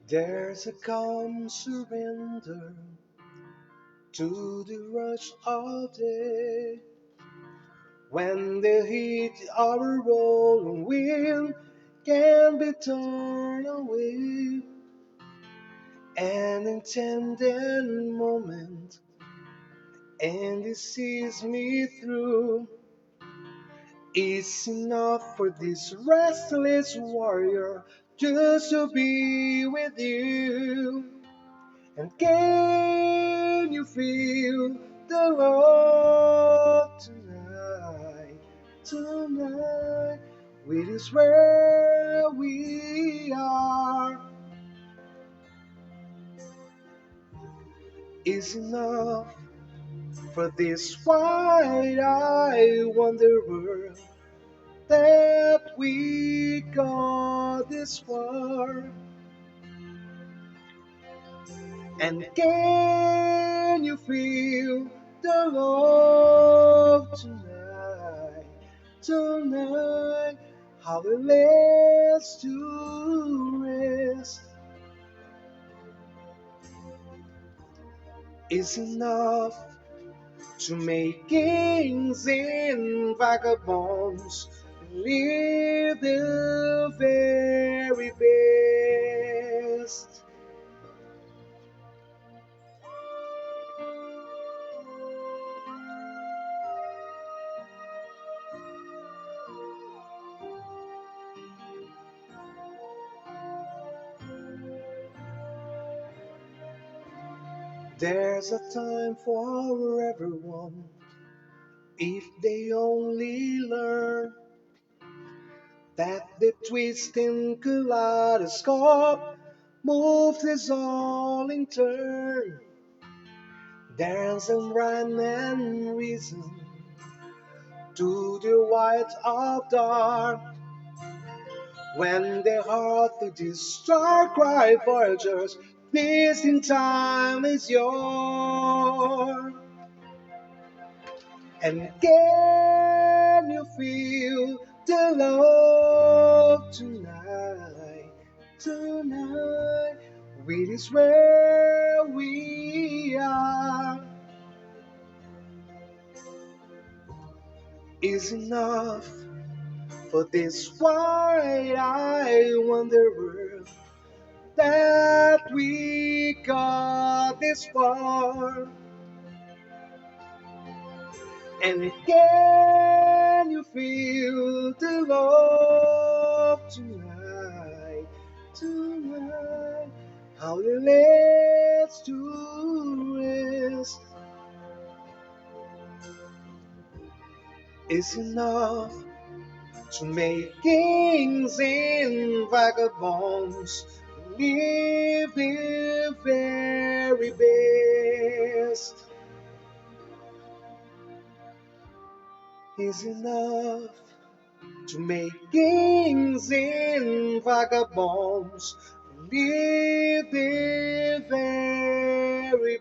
There's a calm surrender to the rush of day when the heat of a rolling wind can be torn away. An intended moment, and it sees me through. It's enough for this restless warrior just to be with you. And can you feel the love tonight? Tonight, it is where we are. Is enough for this wide-eyed wanderer that we got this far. And can you feel the love tonight? Tonight, how it lays to rest is enough to make kings and vagabonds live the very best. There's a time for everyone if they only learn that the twisting kaleidoscope moves us all in turn. There's a rhyme and reason to the white of dark when the heart of this star cry voyagers, this in time is yours. And can you feel the love tonight? Tonight, it is where we are. Is enough for this wide-eyed wanderer that we got this far. And can you feel the love tonight? Tonight, how it leads to rest is enough to make kings and vagabonds live the very best. Is enough to make kings and vagabonds live the very